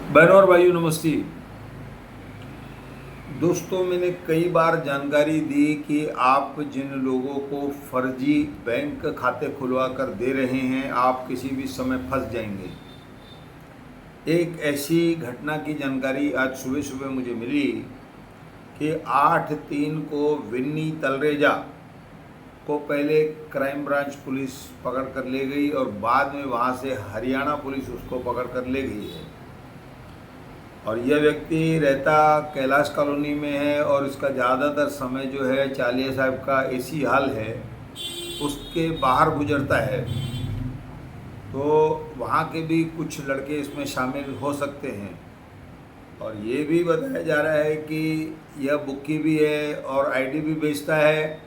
बहनों और भाइयों नमस्ते। दोस्तों, मैंने कई बार जानकारी दी कि आप जिन लोगों को फर्जी बैंक खाते खुलवा कर दे रहे हैं, आप किसी भी समय फंस जाएंगे। एक ऐसी घटना की जानकारी आज सुबह सुबह मुझे मिली कि 8/3 को विन्नी तलरेजा को पहले क्राइम ब्रांच पुलिस पकड़ कर ले गई और बाद में वहाँ से हरियाणा पुलिस उसको पकड़ कर ले गई है। और यह व्यक्ति रहता कैलाश कॉलोनी में है और इसका ज़्यादातर समय जो है चालिया साहब का ऐसी हाल है उसके बाहर गुजरता है। तो वहाँ के भी कुछ लड़के इसमें शामिल हो सकते हैं। और ये भी बताया जा रहा है कि यह बुक्की भी है और आईडी भी बेचता है।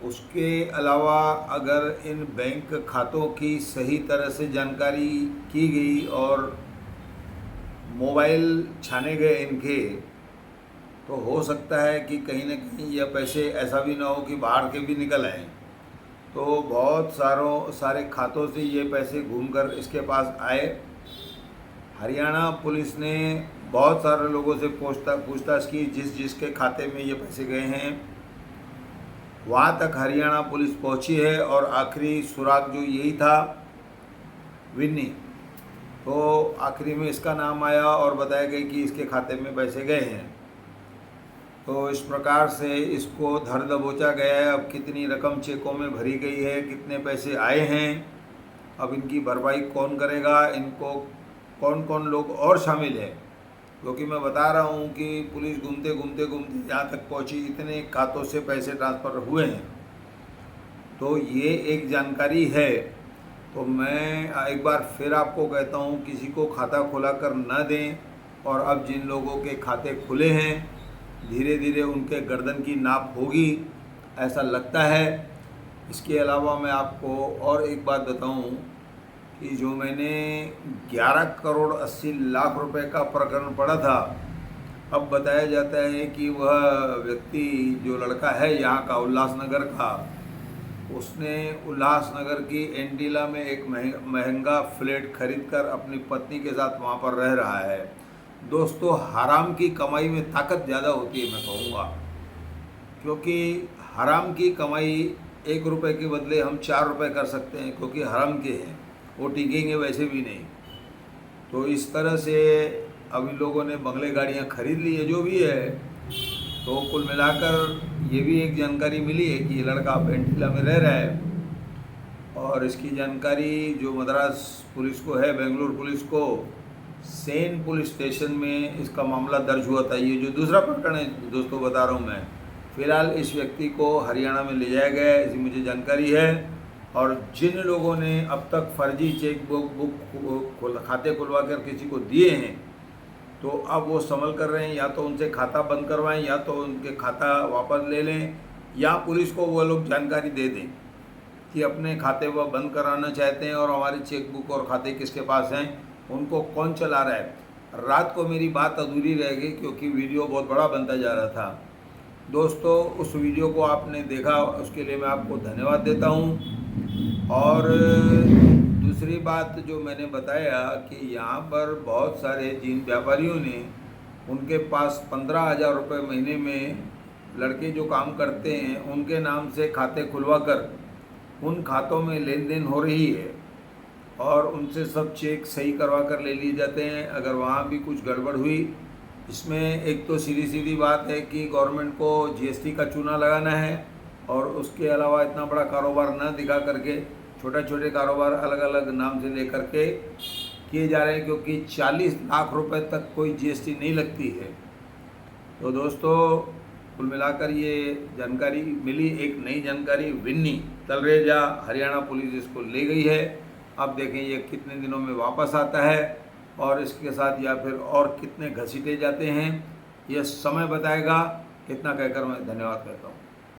उसके अलावा अगर इन बैंक खातों की सही तरह से जानकारी की गई और मोबाइल छाने गए इनके, तो हो सकता है कि कहीं ना कहीं यह पैसे ऐसा भी ना हो कि बाहर के भी निकल आए। तो बहुत सारे खातों से ये पैसे घूमकर इसके पास आए। हरियाणा पुलिस ने बहुत सारे लोगों से पूछताछ की जिसके खाते में ये पैसे गए हैं। वहाँ तक हरियाणा पुलिस पहुँची है और आखिरी सुराग जो यही था, विन्नी। तो आखिरी में इसका नाम आया और बताया गया कि इसके खाते में पैसे गए हैं। तो इस प्रकार से इसको धर दबोचा गया है। अब कितनी रकम चेकों में भरी गई है, कितने पैसे आए हैं, अब इनकी भरपाई कौन करेगा, इनको कौन कौन लोग और शामिल है। क्योंकि मैं बता रहा हूँ कि पुलिस घूमते घूमते घूमते यहाँ तक पहुँची, इतने खातों से पैसे ट्रांसफ़र हुए हैं। तो ये एक जानकारी है। तो मैं एक बार फिर आपको कहता हूँ, किसी को खाता खुला कर न दें। और अब जिन लोगों के खाते खुले हैं, धीरे धीरे उनके गर्दन की नाप होगी, ऐसा लगता है। इसके अलावा मैं आपको और एक बात बताऊं कि जो मैंने 11 करोड़ 80 लाख रुपए का प्रकरण पढ़ा था, अब बताया जाता है कि वह व्यक्ति जो लड़का है यहाँ का उल्लासनगर का, उसने उल्लासनगर की एंटीला में एक महंगा फ्लैट खरीदकर अपनी पत्नी के साथ वहाँ पर रह रहा है। दोस्तों, हराम की कमाई में ताकत ज़्यादा होती है, मैं कहूँगा। क्योंकि हराम की कमाई 1 रुपये के बदले हम 4 रुपये कर सकते हैं, क्योंकि हराम के हैं, वो टिकेंगे वैसे भी नहीं। तो इस तरह से अब इन लोगों ने बंगले गाड़ियाँ खरीद ली है, जो भी है। तो कुल मिलाकर ये भी एक जानकारी मिली है कि ये लड़का एंटीला में रह रहा है। और इसकी जानकारी जो मद्रास पुलिस को है, बेंगलुरु पुलिस को, सेन पुलिस स्टेशन में इसका मामला दर्ज हुआ था। ये जो दूसरा प्रकरण है दोस्तों बता रहा हूँ मैं। फ़िलहाल इस व्यक्ति को हरियाणा में ले जाया गया है, ऐसी मुझे जानकारी है। और जिन लोगों ने अब तक फर्जी चेक बुक खाते खुलवा कर किसी को दिए हैं, तो अब वो संभल कर रहे हैं, या तो उनसे खाता बंद करवाएं, या तो उनके खाता वापस ले लें, या पुलिस को वो लोग जानकारी दे दें कि अपने खाते वह बंद कराना चाहते हैं और हमारी चेक बुक और खाते किसके पास हैं, उनको कौन चला रहा है। रात को मेरी बात अधूरी रह गई क्योंकि वीडियो बहुत बड़ा बनता जा रहा था। दोस्तों, उस वीडियो को आपने देखा, उसके लिए मैं आपको धन्यवाद देता हूँ। और दूसरी बात जो मैंने बताया कि यहाँ पर बहुत सारे जिन व्यापारियों ने, उनके पास 15,000 रुपये महीने में लड़के जो काम करते हैं उनके नाम से खाते खुलवा कर उन खातों में लेन देन हो रही है और उनसे सब चेक सही करवा कर ले लिए जाते हैं। अगर वहाँ भी कुछ गड़बड़ हुई, इसमें एक तो सीधी सीधी बात है कि गवर्नमेंट को जीएसटी का चूना लगाना है। और उसके अलावा इतना बड़ा कारोबार न दिखा करके छोटे छोटे कारोबार अलग अलग नाम से लेकर के किए जा रहे हैं, क्योंकि 40 लाख रुपए तक कोई जीएसटी नहीं लगती है। तो दोस्तों, कुल मिलाकर ये जानकारी मिली, एक नई जानकारी। विन्नी तलरेजा हरियाणा पुलिस इसको ले गई है। अब देखें ये कितने दिनों में वापस आता है और इसके साथ या फिर और कितने घसीटे जाते हैं, यह समय बताएगा। इतना कहकर मैं धन्यवाद कहता हूँ।